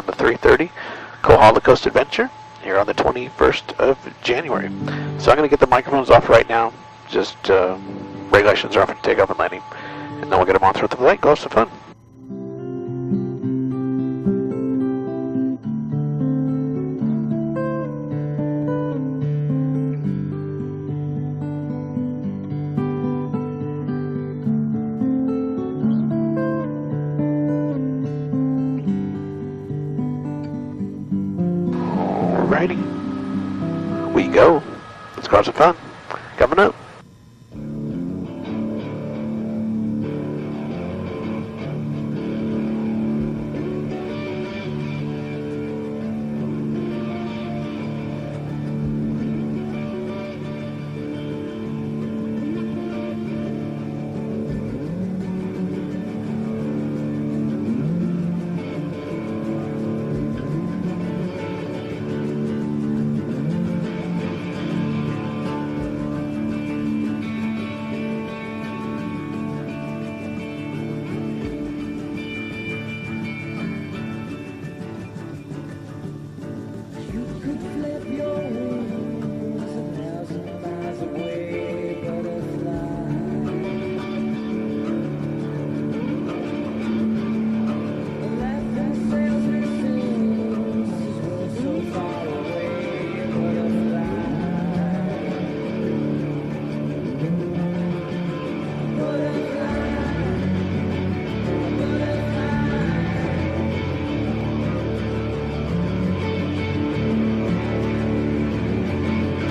1 to 3:30, Kohala Coast Adventure, here on the 21st of January. So I'm going to get the microphones off right now. Just regulations are off for takeoff and landing. And then we'll get them on throughout the flight. Go have some fun. Alrighty. We go. Let's go have some fun. Coming up.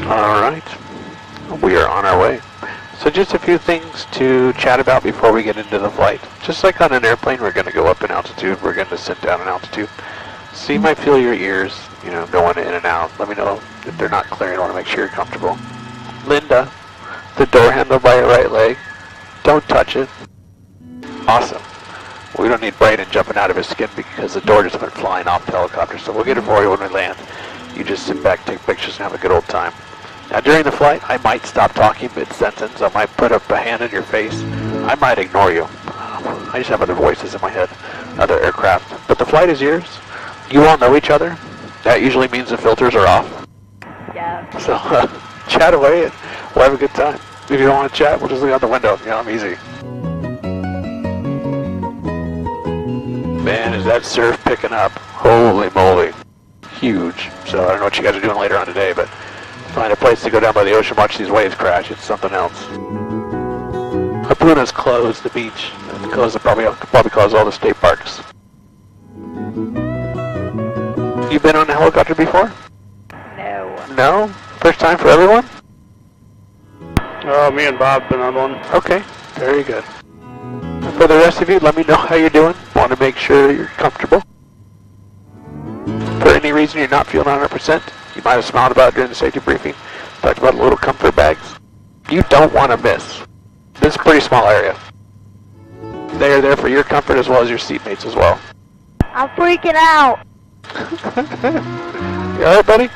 Alright, we are on our way. So just a few things to chat about before we get into the flight. Just like on an airplane, we're going to go up in altitude, we're going to descend down in altitude. So you might feel your ears, going in and out. Let me know if they're not clear. I want to make sure you're comfortable. Linda, the door handle by your right leg, don't touch it. Awesome. We don't need Brayden jumping out of his skin because the door just went flying off the helicopter, so we'll get it for you when we land. You just sit back, take pictures, and have a good old time. Now during the flight, I might stop talking mid-sentence. I might put up a hand in your face. I might ignore you. I just have other voices in my head, other aircraft. But the flight is yours. You all know each other. That usually means the filters are off. Yeah. So chat away and we'll have a good time. If you don't want to chat, we'll just look out the window. I'm easy. Man, is that surf picking up. Holy moly. Huge. So I don't know what you guys are doing later on today, but find a place to go down by the ocean, watch these waves crash. It's something else. Hapuna's closed, the beach. Because it probably close all the state parks. You been on a helicopter before? No. No? First time for everyone? Me and Bob been on one. Okay, very good. And for the rest of you, let me know how you're doing. Want to make sure you're comfortable. For any reason you're not feeling 100%, you might have smiled about it during the safety briefing, talked about little comfort bags. You don't want to miss. This is a pretty small area. They are there for your comfort as well as your seatmates as well. I'm freaking out. You alright, buddy?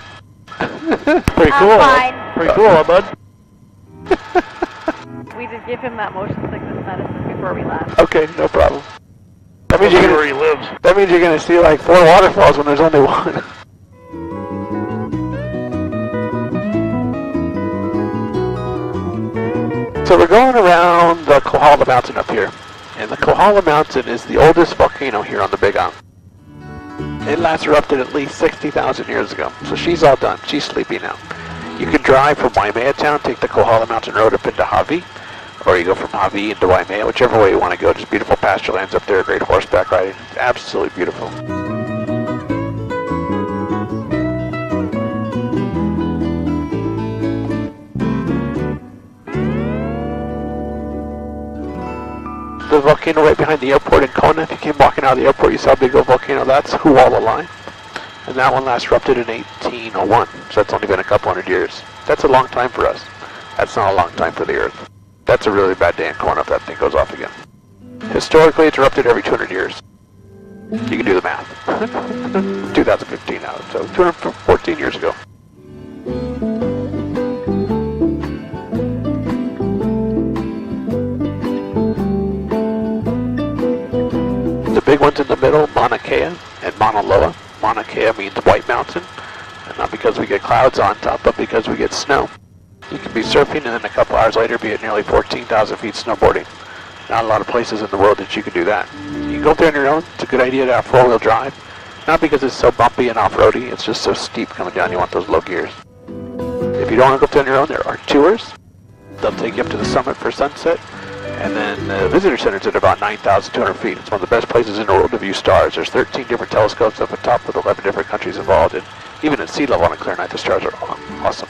Pretty cool. I'm fine. Pretty cool, huh, bud? We did give him that motion sickness medicine before we left. Okay, no problem. That means That's where he lives. That means you're gonna see like 4 waterfalls when there's only one. So we're going around the Kohala Mountain up here. And the Kohala Mountain is the oldest volcano here on the Big Island. It last erupted at least 60,000 years ago. So she's all done. She's sleepy now. You can drive from Waimea Town, take the Kohala Mountain Road up into Hawi, or you go from Hawi into Waimea, whichever way you want to go. Just beautiful pasture lands up there, great horseback riding. It's absolutely beautiful. The volcano right behind the airport in Kona. If you came walking out of the airport, you saw a big old volcano. That's Hualalai. And that one last erupted in 1801. So that's only been a couple hundred years. That's a long time for us. That's not a long time for the Earth. That's a really bad day in Kona if that thing goes off again. Historically, it's erupted every 200 years. You can do the math. 2015 now, so 214 years ago. The big ones in the middle, Mauna Kea and and Mauna Loa. Mauna Kea means white mountain, and not because we get clouds on top, but because we get snow. You can be surfing and then a couple hours later be at nearly 14,000 feet snowboarding. Not a lot of places in the world that you can do that. You can go up there on your own. It's a good idea to have four-wheel drive. Not because it's so bumpy and off-roady, it's just so steep coming down you want those low gears. If you don't want to go up there on your own, there are tours. They'll take you up to the summit for sunset. And then the visitor center's at about 9,200 feet. It's one of the best places in the world to view stars. There's 13 different telescopes up at top with 11 different countries involved. And even at sea level on a clear night, the stars are awesome.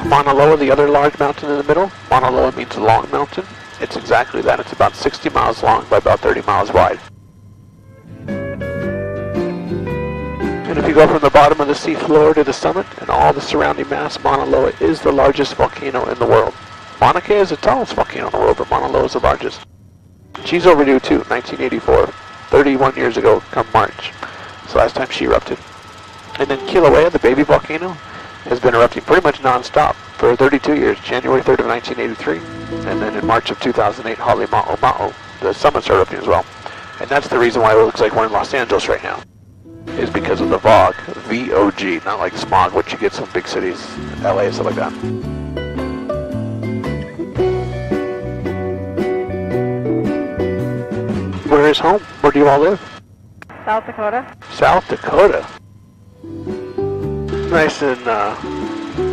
Mauna Loa, the other large mountain in the middle. Mauna Loa means long mountain. It's exactly that. It's about 60 miles long by about 30 miles wide. And if you go from the bottom of the sea floor to the summit and all the surrounding mass, Mauna Loa is the largest volcano in the world. Mauna Kea is the tallest volcano in the world, but Mauna Loa is the largest. She's overdue too, 1984, 31 years ago come March. It's the last time she erupted. And then Kilauea, the baby volcano, has been erupting pretty much non-stop for 32 years, January 3rd of 1983, and then in March of 2008, Halemaumau, the summit started erupting as well. And that's the reason why it looks like we're in Los Angeles right now, is because of the VOG, V-O-G, not like smog, which you get some big cities, LA and stuff like that. Where is home? Where do you all live? South Dakota. South Dakota. Nice and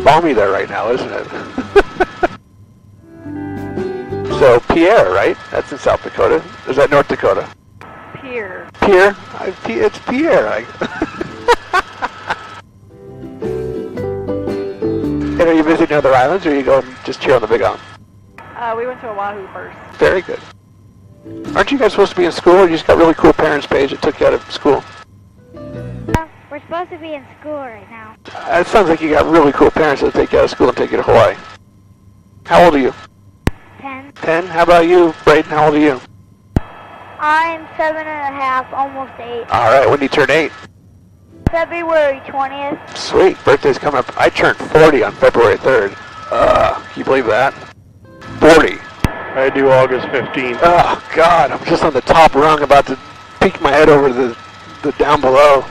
balmy there right now, isn't it? So Pierre, right? That's in South Dakota. Is that North Dakota? Pierre. Pierre? It's Pierre. And are you visiting other islands, or are you going just here on the Big Island? We went to Oahu first. Very good. Aren't you guys supposed to be in school, or you just got really cool parents, Paige, that took you out of school? We're supposed to be in school right now. It sounds like you got really cool parents that take you out of school and take you to Hawaii. How old are you? 10. 10? How about you, Braden? How old are you? I'm 7.5, almost 8. Alright, when do you turn 8? February 20th. Sweet, birthday's coming up. I turned 40 on February 3rd. Can you believe that? 40. I do August 15th. Oh, God, I'm just on the top rung about to peek my head over the down below.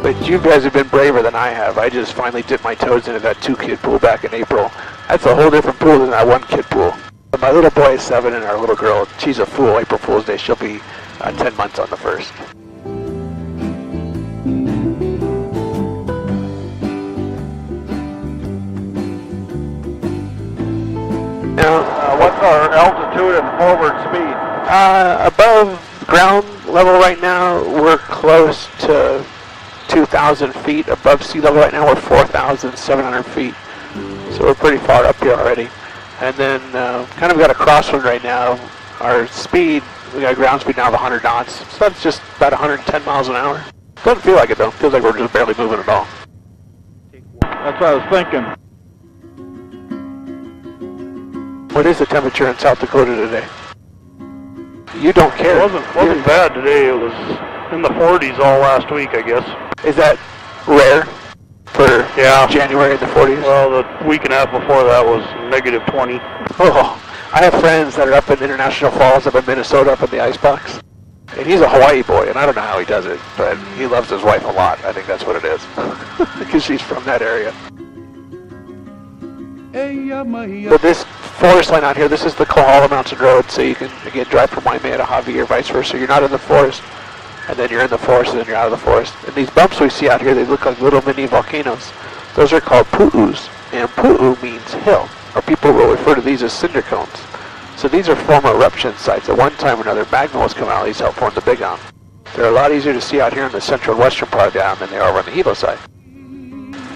But you guys have been braver than I have. I just finally dipped my toes into that 2-kid pool back in April. That's a whole different pool than that 1-kid pool. But my little boy is 7 and our little girl, she's a fool. April Fool's Day, she'll be 10 months on the 1st. Now, What's our altitude and forward speed? above ground level right now, we're close to 2,000 feet. Above sea level right now, we're 4,700 feet. So we're pretty far up here already. And then kind of got a crosswind right now. Our speed, we got a ground speed now of 100 knots. So that's just about 110 miles an hour. Doesn't feel like it though. Feels like we're just barely moving at all. That's what I was thinking. What is the temperature in South Dakota today? You don't care. It wasn't bad today. It was in the 40s all last week, I guess. Is that rare for Yeah. January in the 40s? Well, the week and a half before that was negative 20. Oh, I have friends that are up in International Falls, up in Minnesota, up in the icebox. And he's a Hawaii boy, and I don't know how he does it, but he loves his wife a lot. I think that's what it is. Because she's from that area. But this forest line out here, this is the Kohala Mountain Road, so you can, again, drive from Waimea to Javi or vice versa. You're not in the forest, and then you're in the forest, and then you're out of the forest. And these bumps we see out here, they look like little mini volcanoes. Those are called pu'us, and pu'u means hill, or people will refer to these as cinder cones. So these are former eruption sites. At one time or another, magma was coming out of these help form the Big Island. They're a lot easier to see out here in the central and western part of the island than they are on the Hilo side.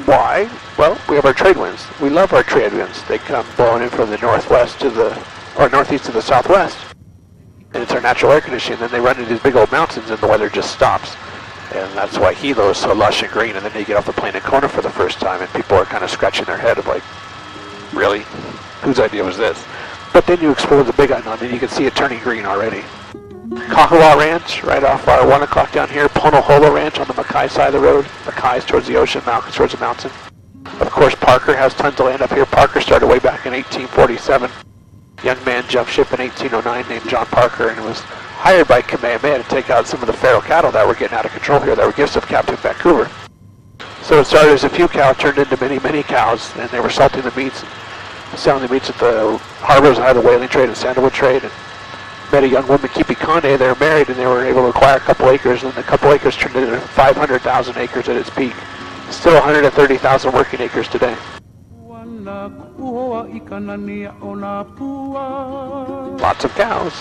Why? Well, we have our trade winds. We love our trade winds. They come blowing in from the northwest to the, or northeast to the southwest. And it's our natural air conditioning. Then they run into these big old mountains and the weather just stops. And that's why Hilo is so lush and green. And then they get off the plane in Kona for the first time and people are kind of scratching their head of like, really? Whose idea was this? But then you explore the Big Island and you can see it turning green already. Kahawa Ranch, right off our 1 o'clock down here. Ponoholo Ranch on the Mackay side of the road. Mackay's towards the ocean, Malkin's towards the mountain. Of course, Parker has tons of land up here. Parker started way back in 1847. Young man jumped ship in 1809 named John Parker and was hired by Kamehameha to take out some of the feral cattle that were getting out of control here that were gifts of Captain Vancouver. So it started as a few cows, turned into many, many cows, and they were salting the meats and selling the meats at the harbors and had the whaling trade and sandalwood trade. And met a young woman, Kipi Konde. They were married and they were able to acquire a couple acres, and the couple acres turned into 500,000 acres at its peak. Still 130,000 working acres today. Lots of cows.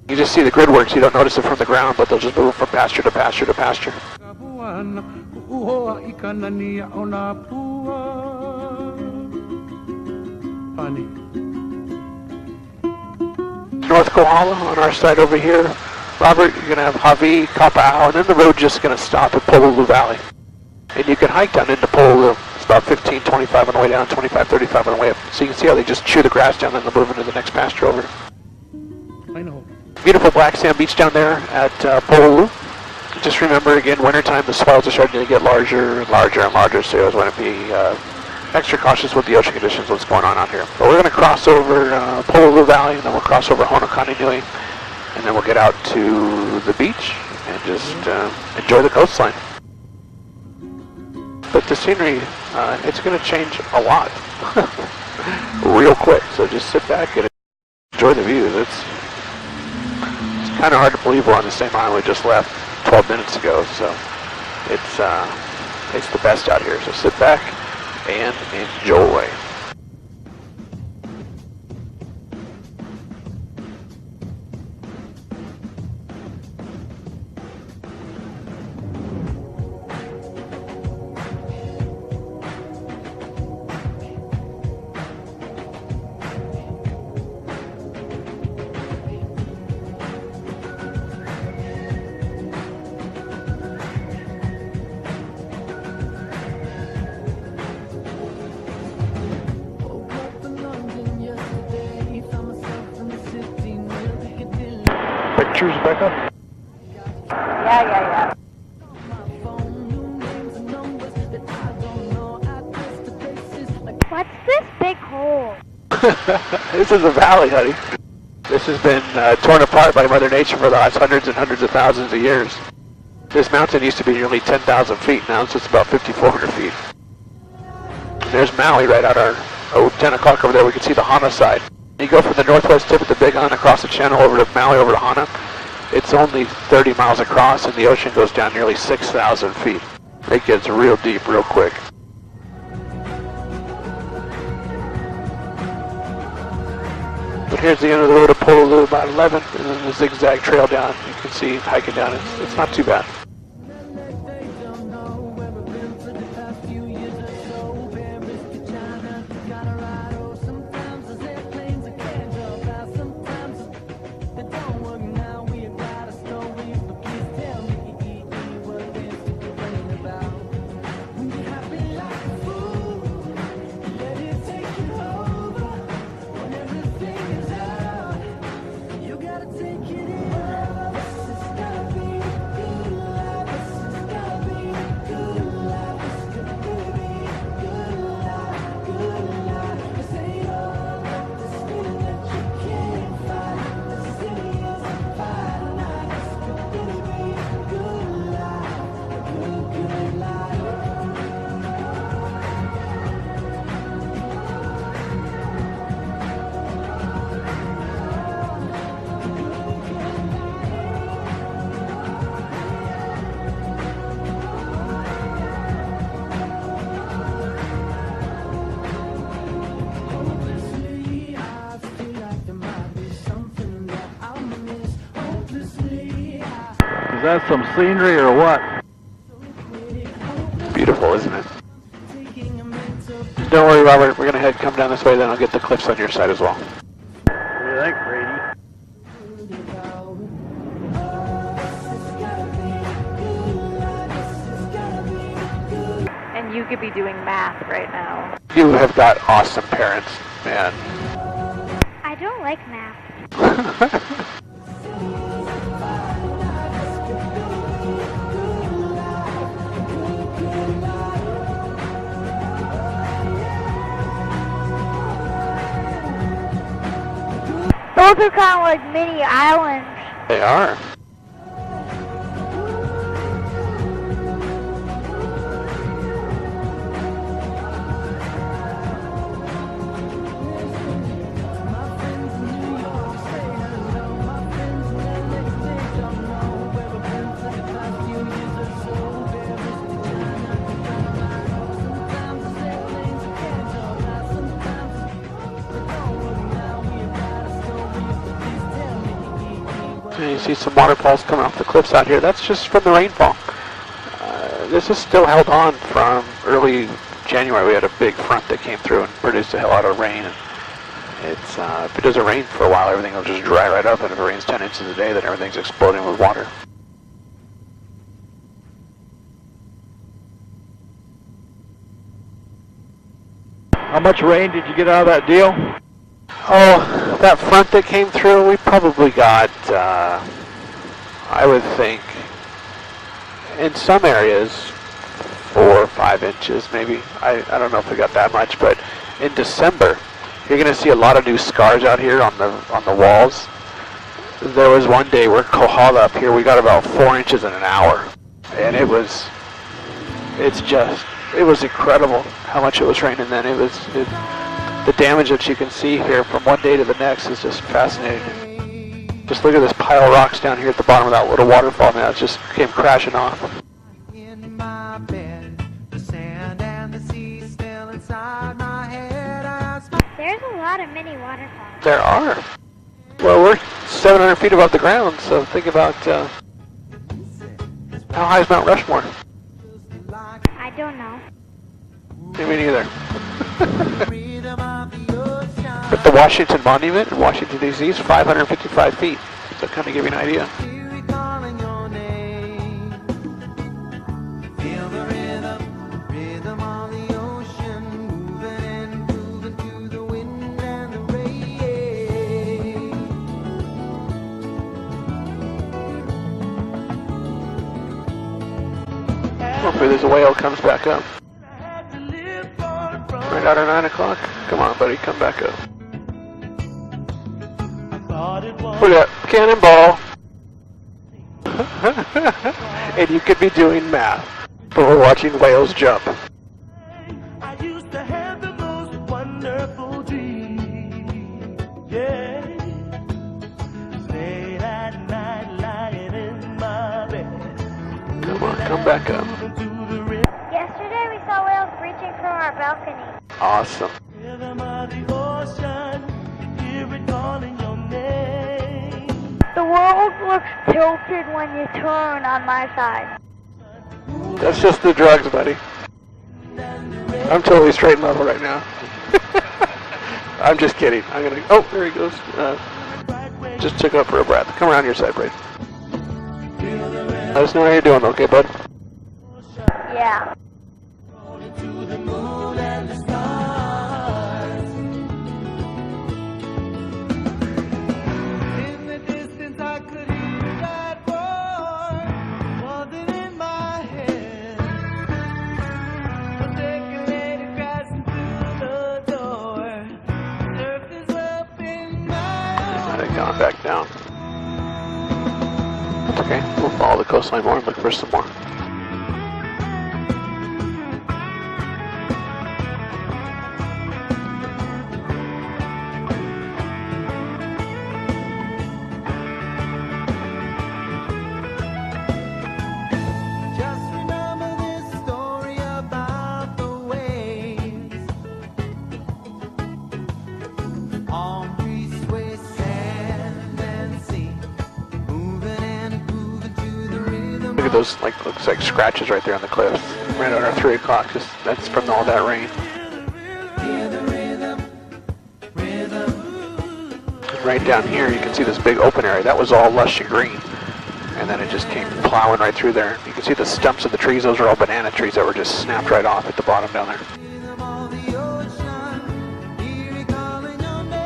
You just see the grid works, you don't notice it from the ground, but they'll just move from pasture to pasture to pasture. Funny. North Kohala on our side over here. Robert, you're going to have Hawi, Kapa'au, and then the road's just going to stop at Pololu Valley. And you can hike down into Pololu. It's about 15, 25 on the way down, 25, 35 on the way up. So you can see how they just chew the grass down and then move into the next pasture over. I know. Beautiful black sand beach down there at Pololu. Just remember, again, wintertime, the swells are starting to get larger and larger and larger, so you always want to be extra cautious with the ocean conditions, what's going on out here. But we're going to cross over Pololu Valley, and then we'll cross over Honokani-Nui, and then we'll get out to the beach and just enjoy the coastline. But the scenery, it's going to change a lot real quick, so just sit back and enjoy the views. It's kind of hard to believe we're on the same island we just left 12 minutes ago, so it's the best out here. So sit back and enjoy. Pictures, Becca? Yeah. What's this big hole? This is a valley, honey. This has been torn apart by Mother Nature for the last hundreds and hundreds of thousands of years. This mountain used to be nearly 10,000 feet. Now it's just about 5,400 feet. And there's Maui right out our 10 o'clock over there. We can see the Hana side. You go from the northwest tip of the Big Island across the channel over to Maui over to Hana. It's only 30 miles across, and the ocean goes down nearly 6,000 feet. It gets real deep real quick. But here's the end of the road to Pololu, about 11, and then the zigzag trail down. You can see hiking down. It's not too bad. Is that some scenery or what? Beautiful, isn't it? Don't worry, Robert. We're going to come down this way, then I'll get the cliffs on your side as well. What do you think, Brady? And you could be doing math right now. You have got awesome parents, man. I don't like math. Those are kind of like mini islands. They are. And you see some waterfalls coming off the cliffs out here. That's just from the rainfall. This is still held on from early January. We had a big front that came through and produced a hell lot of rain. And it's if it doesn't rain for a while, everything will just dry right up. And if it rains 10 inches a day, then everything's exploding with water. How much rain did you get out of that deal? Oh, that front that came through, we probably got, I would think, in some areas, 4 or 5 inches maybe. I don't know if we got that much, but in December, you're going to see a lot of new scars out here on the walls. There was one day where Kohala up here, we got about 4 inches in an hour, and it was incredible how much it was raining then. The damage that you can see here from one day to the next is just fascinating. Just look at this pile of rocks down here at the bottom of that little waterfall now. It just came crashing off. In my bed, the sand and the sea still inside my head. There's a lot of mini waterfalls. There are. Well, we're 700 feet above the ground, so think about how high is Mount Rushmore? I don't know. Me neither. But the Washington Monument in Washington, D.C. is 555 feet. So kind of give you an idea. Hopefully there's a whale comes back up. Right out at 9 o'clock. Come on, buddy, come back up. Look at that cannonball. And you could be doing math, but we're watching whales jump. I used to have the most wonderful dream. Yeah. Late at night, lying in my bed. Come on, come back up. Yesterday we saw whales breaching from our balcony. Awesome. Rhythm of the ocean, hear it calling your name. The world looks tilted when you turn on my side. That's just the drugs, buddy. I'm totally straight and level right now. I'm just kidding. I'm gonna. Oh, there he goes. Just took up for a breath. Come around your side, Braden. Let us know how you're doing, okay, bud? Yeah. To the moon and the stars. In the distance I could hear that roar, wasn't in my head. A second later crashing through the door. Surf is up in my Might have gone back down. That's okay. We'll follow the coastline more and look for some more. Just remember this story about the waves on Greaseway, sand and sea, moving and grooving to the rhythm. Look at those, looks like scratches right there on the cliffs. Right at our 3 o'clock. That's from all that rain. Hear the rhythm, rhythm. And right down here, you can see this big open area. That was all lush and green. And then it just came plowing right through there. You can see the stumps of the trees. Those are all banana trees that were just snapped right off at the bottom down there. Rhythm of the ocean, hear it calling your name.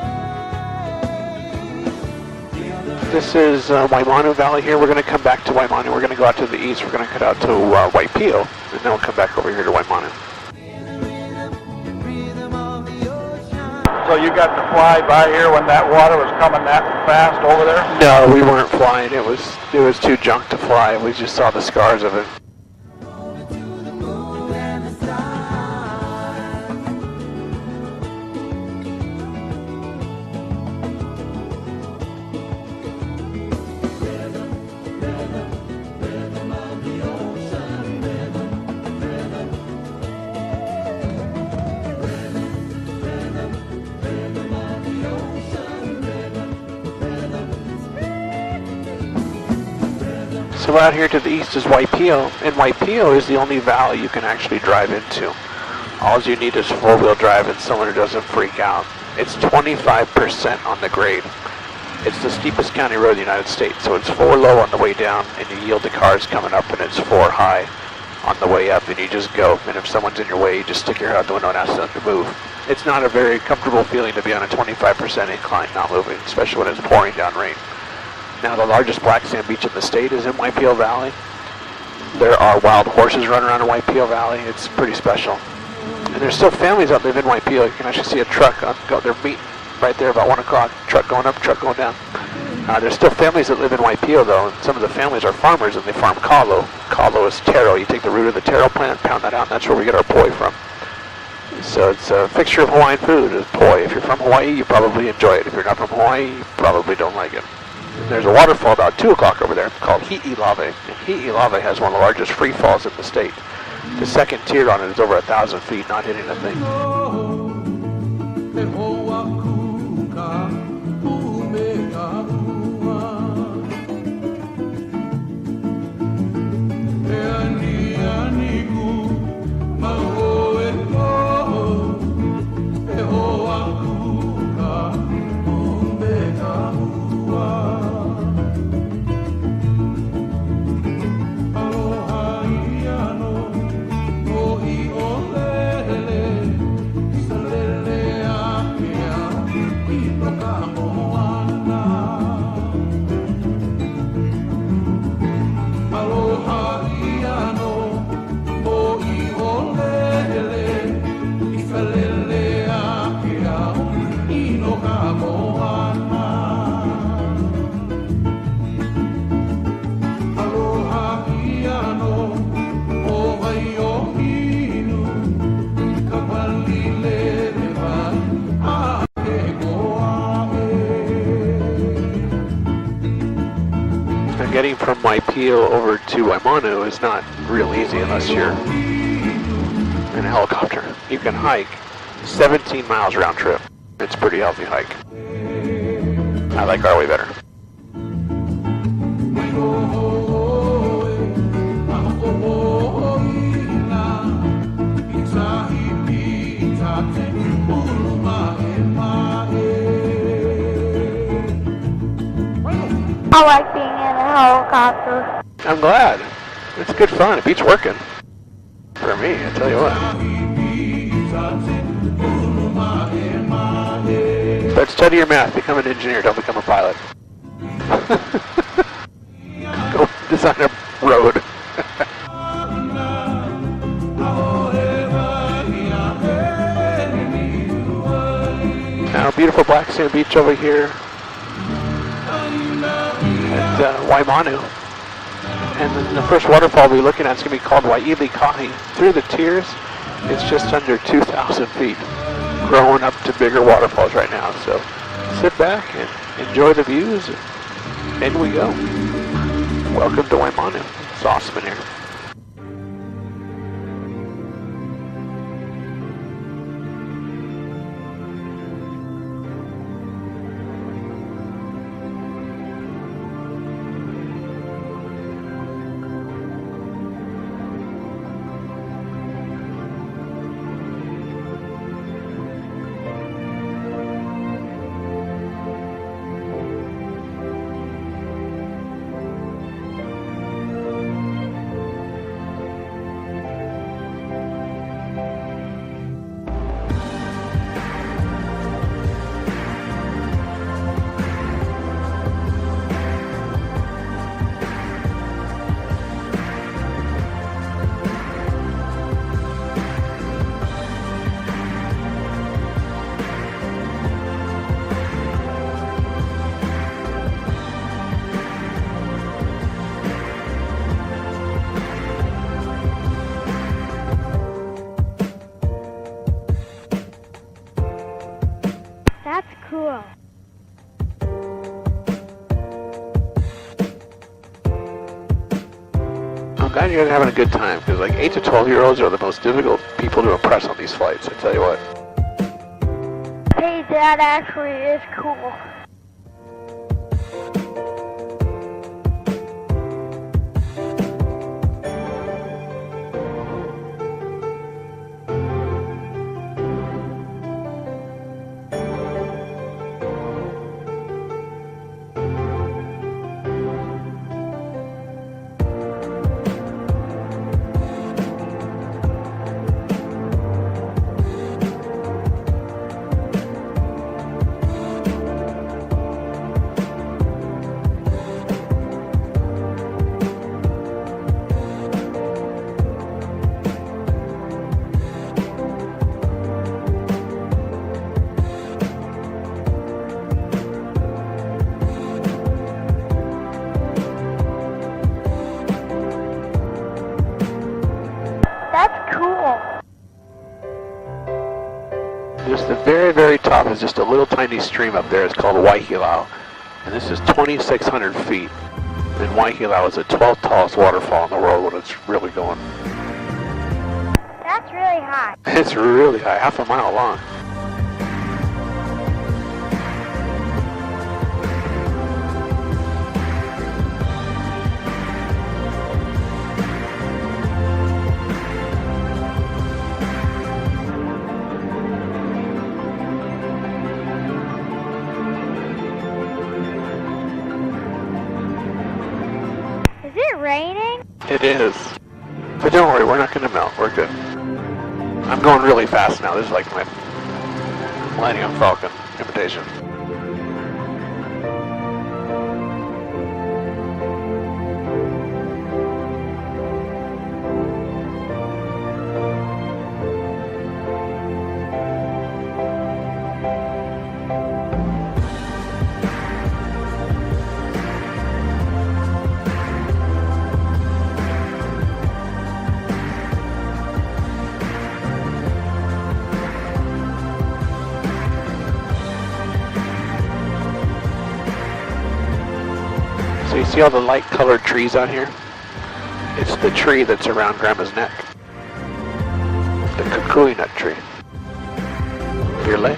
This is Waimanu Valley here. We're going to come back to Waimanu. We're going to go out to the east. We're going to cut out to Waipio, and then we'll come back over here to Waimanu. So you got to fly by here when that water was coming that fast over there? No, we weren't flying. It was too junk to fly. We just saw the scars of it. So out here to the east is Waipio, and Waipio is the only valley you can actually drive into. All you need is four-wheel drive and someone who doesn't freak out. It's 25% on the grade. It's the steepest county road in the United States, so it's 4 low on the way down, and you yield to cars coming up, and it's 4 high on the way up, and you just go. And if someone's in your way, you just stick your head out the window and ask them to move. It's not a very comfortable feeling to be on a 25% incline not moving, especially when it's pouring down rain. Now, the largest black sand beach in the state is in Waipio Valley. There are wild horses running around in Waipio Valley. It's pretty special. And there's still families that live in Waipio. You can actually see a truck they're meeting right there about 1 o'clock. Truck going up, truck going down. There's still families that live in Waipio, though, and some of the families are farmers, and they farm kalo. Kalo is taro. You take the root of the taro plant, pound that out, and that's where we get our poi from. So it's a fixture of Hawaiian food, is poi. If you're from Hawaii, you probably enjoy it. If you're not from Hawaii, you probably don't like it. And there's a waterfall about 2 o'clock over there called Hi'ilave. And Hi'ilave has one of the largest free falls in the state. The second tier on it is over 1,000 feet, not hitting a thing. Getting from Waipio over to Waimanu is not real easy unless you're in a helicopter. You can hike 17 miles round trip. It's a pretty healthy hike. I like our way better. I like being in a helicopter. I'm glad. It's good fun. It beats working. For me, I tell you what. But study your math. Become an engineer. Don't become a pilot. Go design a road. Now, beautiful black sand beach over here at Waimanu. And then the first waterfall we're looking at is going to be called Waiili Kahi. Through the tiers, it's just under 2,000 feet, growing up to bigger waterfalls right now. So sit back and enjoy the views, and in we go. Welcome to Waimanu. It's awesome in here. cool. I'm glad you guys are having a good time, because like 8 to 12-year-olds are the most difficult people to impress on these flights, I tell you what. Hey, that actually is cool. That's cool. Just the very, very top is just a little tiny stream up there. It's called Waihilau. And this is 2,600 feet. And Waihilau is the 12th tallest waterfall in the world when it's really going. That's really high. It's really high, half a mile long. Is it raining? It is. But don't worry, we're not going to melt. We're good. I'm going really fast now. This is like my Millennium Falcon imitation. So you see all the light colored trees out here? It's the tree that's around Grandma's neck. The kukui nut tree. Virley.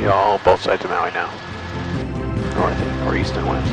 Y'all both sides of Maui now. North or east and west.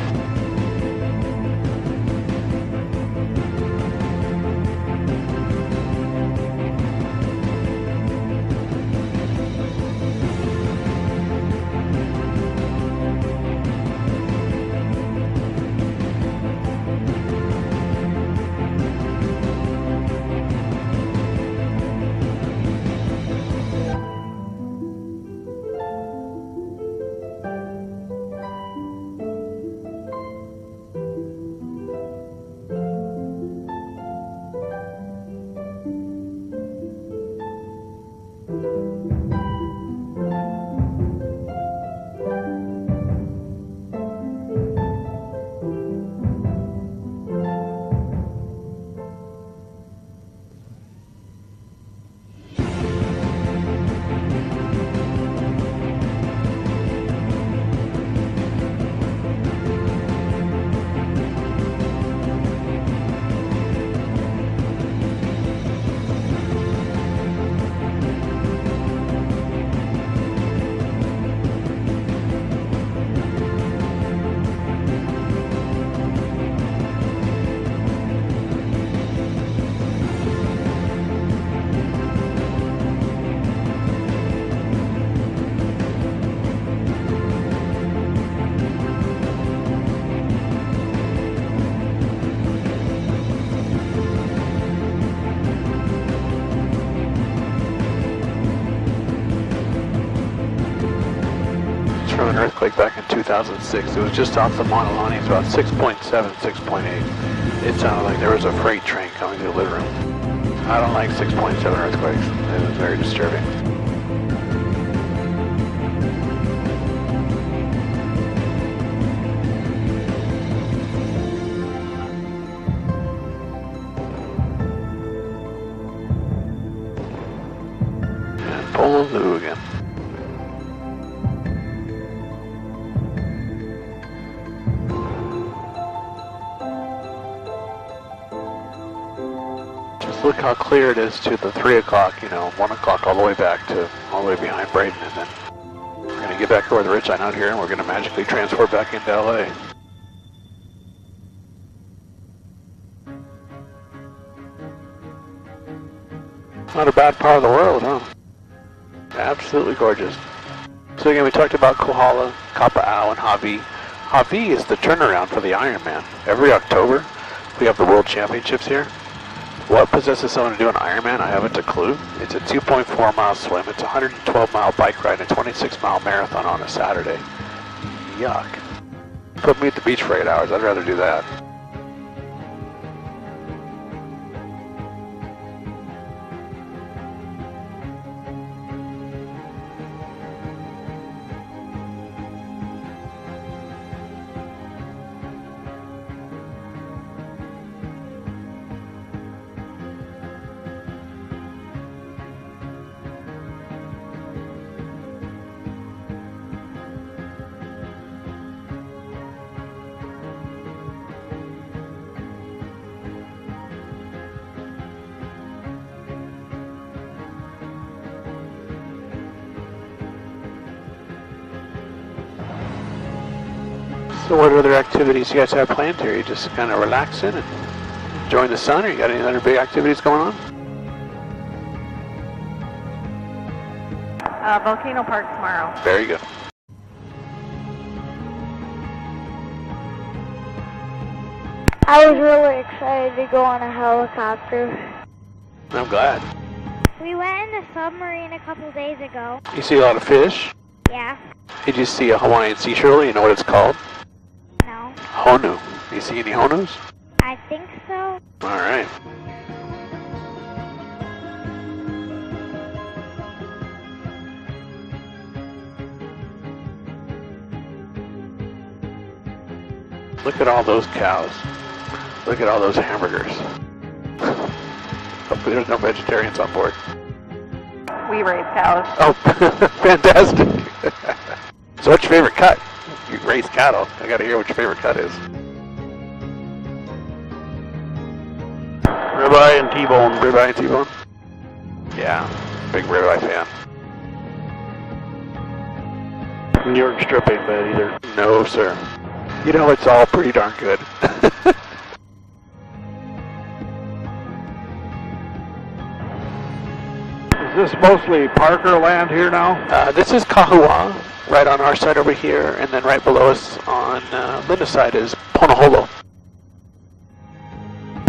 From an earthquake back in 2006. It was just off the Mauna Lani. It's about 6.7, 6.8. It sounded like there was a freight train coming through the living room. I don't like 6.7 earthquakes. It was very disturbing. And Pololu again. Look how clear it is to the 3 o'clock, 1 o'clock all the way back to all the way behind Braden, and then we're going to get back over the ridgeline out here and we're going to magically transport back into LA. Not a bad part of the world, huh? Absolutely gorgeous. So again, we talked about Kohala, Kapa'au, and Hawaii. Hawaii is the turnaround for the Ironman. Every October, we have the World Championships here. What possesses someone to do an Ironman? I haven't a clue. It's a 2.4 mile swim, it's a 112 mile bike ride, and a 26 mile marathon on a Saturday. Yuck. Put me at the beach for 8 hours, I'd rather do that. So what other activities you guys have planned here? You just kind of relaxing and enjoying the sun, or you got any other big activities going on? Volcano Park tomorrow. Very good. I was really excited to go on a helicopter. I'm glad. We went in a submarine a couple days ago. You see a lot of fish? Yeah. Did you see a Hawaiian sea turtle? You know what it's called? No. Honu. You see any Honus? I think so. Alright. Look at all those cows. Look at all those hamburgers. Hopefully there's no vegetarians on board. We raise cows. Oh, fantastic. So what's your favorite cut? You raise cattle. I gotta hear what your favorite cut is. Ribeye and T-bone. Ribeye and T-bone? Yeah, big ribeye fan. New York strip ain't bad either. No, sir. You know, it's all pretty darn good. Is this mostly Parker land here now? This is Kahua, right on our side over here, and then right below us on Linda's side is Ponaholo.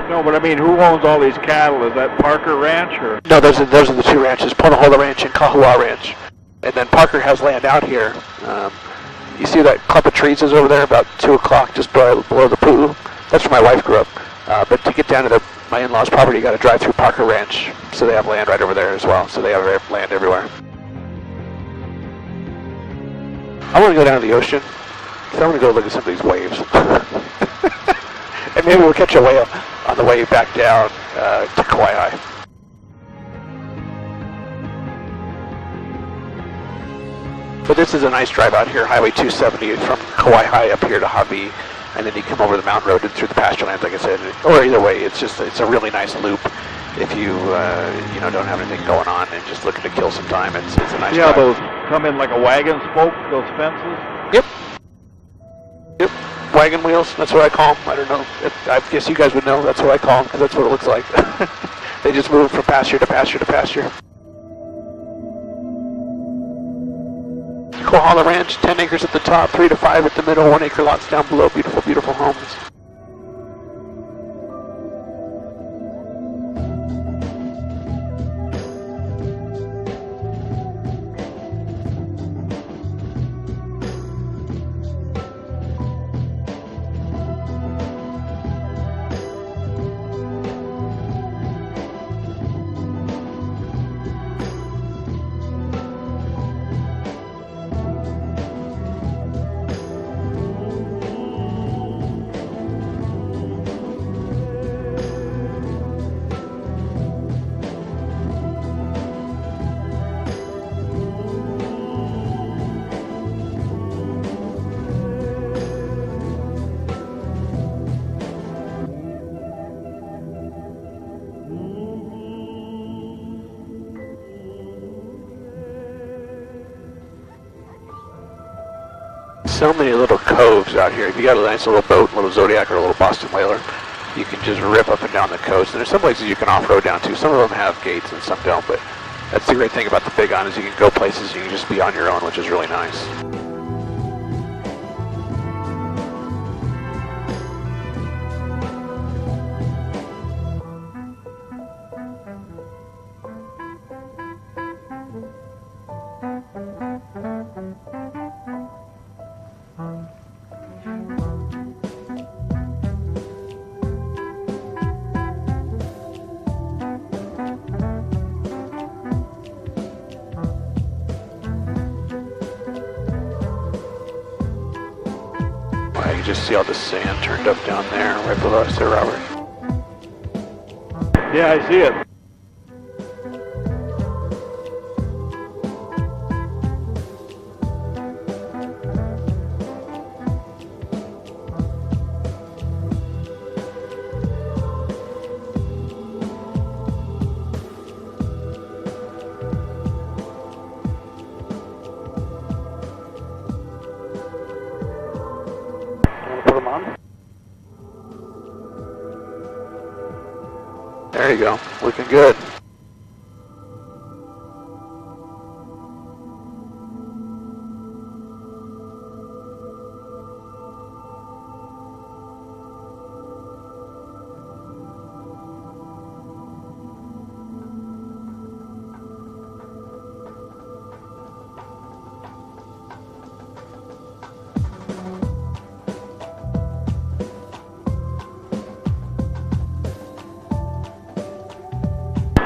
No, but I mean, who owns all these cattle? Is that Parker Ranch or? No, those are the two ranches, Ponaholo Ranch and Kahua Ranch. And then Parker has land out here. You see that clump of trees is over there about 2 o'clock just below the pool? That's where my wife grew up. But to get down to my in-laws' property, you got to drive through Parker Ranch. So they have land right over there as well. So they have land everywhere. I want to go down to the ocean. So I want to go look at some of these waves. And maybe we'll catch a whale on the way back down to Kauai High. But this is a nice drive out here, Highway 270 from Kauai High up here to Hawaii, and then you come over the mountain road and through the pasture lands, like I said. Or either way, it's a really nice loop if you don't have anything going on and just looking to kill some time. It's a nice Yeah, drive. those come in like a wagon spoke, those fences. Yep. Wagon wheels. That's what I call them. I don't know. I guess you guys would know. That's what I call them because that's what it looks like. They just move from pasture to pasture to pasture. Kohala Ranch, 10 acres at the top, 3 to 5 at the middle, 1 acre lots down below. Beautiful, beautiful homes. So many little coves out here. If you got a nice little boat, a little Zodiac or a little Boston Whaler, you can just rip up and down the coast. And there's some places you can off-road down to. Some of them have gates and some don't, but that's the great thing about the Big Island is you can go places you can just be on your own, which is really nice. You can just see all the sand turned up down there, right below us there, Robert. Yeah, I see it. Put them on. There you go, looking good.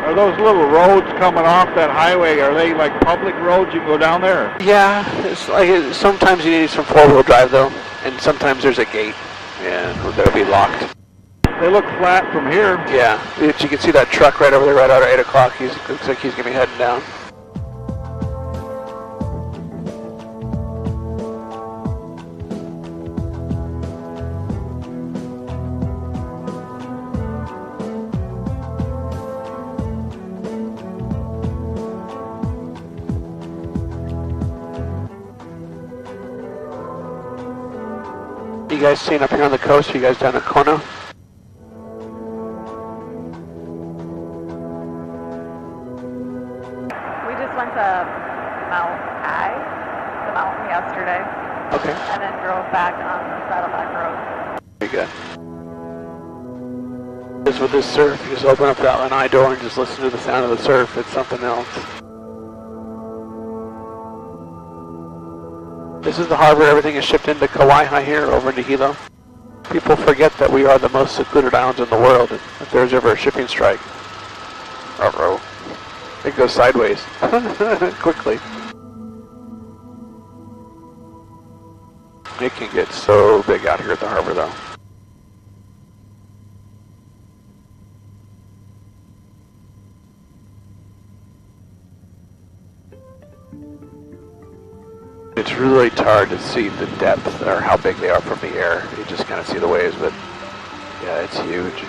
Are those little roads coming off that highway, are they like public roads you can go down there? Yeah, it's like sometimes you need some four-wheel drive though, and sometimes there's a gate, and that'll be locked. They look flat from here. Yeah, you can see that truck right over there, right out at 8 o'clock. Looks like he's gonna be heading down. guys seen up here on the coast? Are you guys down at Kona? We just went to Mount High, the mountain yesterday, Okay. and then drove back on the Saddleback Road. Very good. Just with this surf, you just open up that lanai door and just listen to the sound of the surf. It's something else. This is the harbor. Everything is shipped into Kauai here, over into Hilo. People forget that we are the most secluded islands in the world. If there's ever a shipping strike, uh-oh, it goes sideways quickly. It can get so big out here at the harbor, though. It's really hard to see the depth or how big they are from the air. You just kind of see the waves, but yeah, it's huge.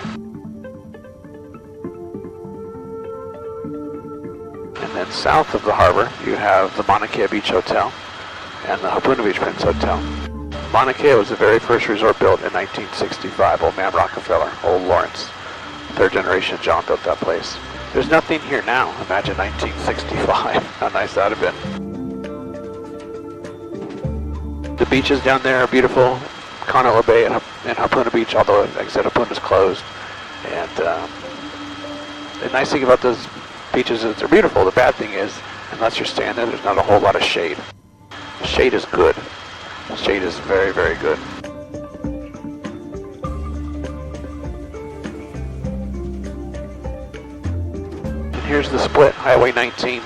And then south of the harbor, you have the Mauna Kea Beach Hotel and the Hapuna Beach Prince Hotel. Mauna Kea was the very first resort built in 1965. Old man Rockefeller, old Lawrence, third generation John built that place. There's nothing here now. Imagine 1965. How nice that would have been. The beaches down there are beautiful. Kanoa Bay and Hapuna Beach, although, like I said, Hapuna is closed. And the nice thing about those beaches is they're beautiful. The bad thing is, unless you're staying there, there's not a whole lot of shade. The shade is good. The shade is very, very good. And here's the split, Highway 19.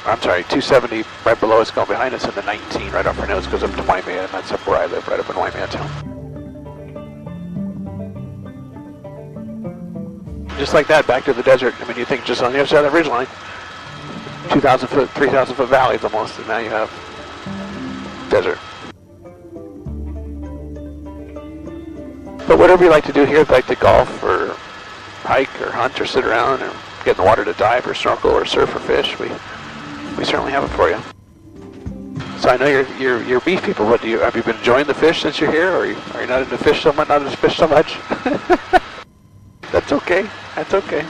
270 right below us, going behind us, and the 19 right off our nose goes up to Waimea, and that's up where I live, right up in Waimea town. Just like that, back to the desert. I mean, you think just on the other side of the ridgeline, 2,000 foot, 3,000 foot valleys almost, and now you have desert. But whatever you like to do here, like to golf or hike or hunt or sit around or get in the water to dive or snorkel or surf or fish, we certainly have it for you. So I know you're beef people. What have you been enjoying the fish since you're here, or are you not into fish so much? Not into fish so much? That's okay. That's okay.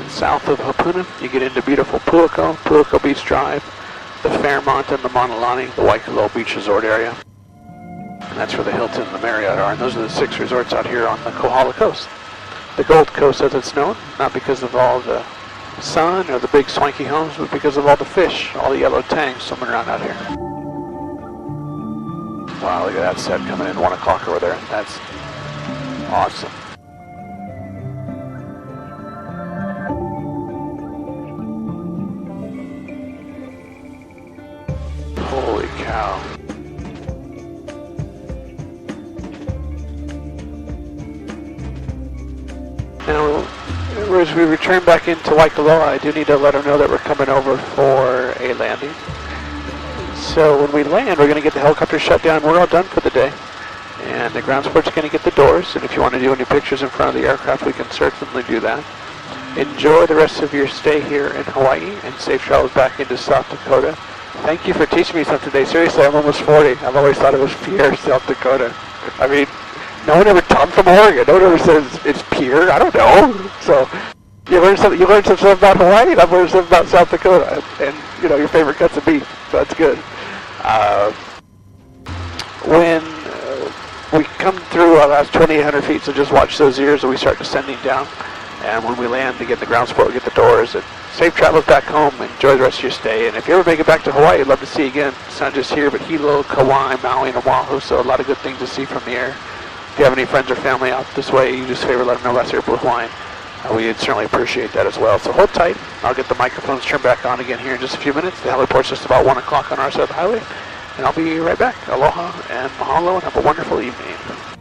South of Hapuna, you get into beautiful Puako Beach Drive, the Fairmont and the Monolani, the Waikolo Beach Resort area. And that's where the Hilton and the Marriott are, and those are the 6 resorts out here on the Kohala Coast. The Gold Coast, as it's known, not because of all the sun or the big swanky homes, but because of all the fish, all the yellow tangs swimming around out here. Wow, look at that set coming in 1 o'clock over there. That's awesome. Holy cow. Now, as we return back into Waikoloa, I do need to let them know that we're coming over for a landing. So when we land, we're going to get the helicopter shut down. We're all done for the day. And the ground sport's going to get the doors. And if you want to do any pictures in front of the aircraft, we can certainly do that. Enjoy the rest of your stay here in Hawaii and safe travels back into South Dakota. Thank you for teaching me something today. Seriously, I'm almost 40. I've always thought it was Pierre, South Dakota. I mean, no one ever taught from Oregon. No one ever says it's Pierre. I don't know. So you learn something about Hawaii, and I've learned something about South Dakota. And you know, your favorite cuts of beef. So that's good. When we come through our last 2,800 feet, so just watch those ears as we start descending down. And when we land, to get in the ground support, we get the doors. And safe travels back home. Enjoy the rest of your stay. And if you ever make it back to Hawaii, I'd love to see you again. It's not just here, but Hilo, Kauai, Maui, and Oahu. So a lot of good things to see from the air. If you have any friends or family out this way, you just favor let them know about Airblue Hawaiian. We'd certainly appreciate that as well. So hold tight. I'll get the microphones turned back on again here in just a few minutes. The heliport's just about 1 o'clock on our side of the highway. And I'll be right back. Aloha and mahalo, and have a wonderful evening.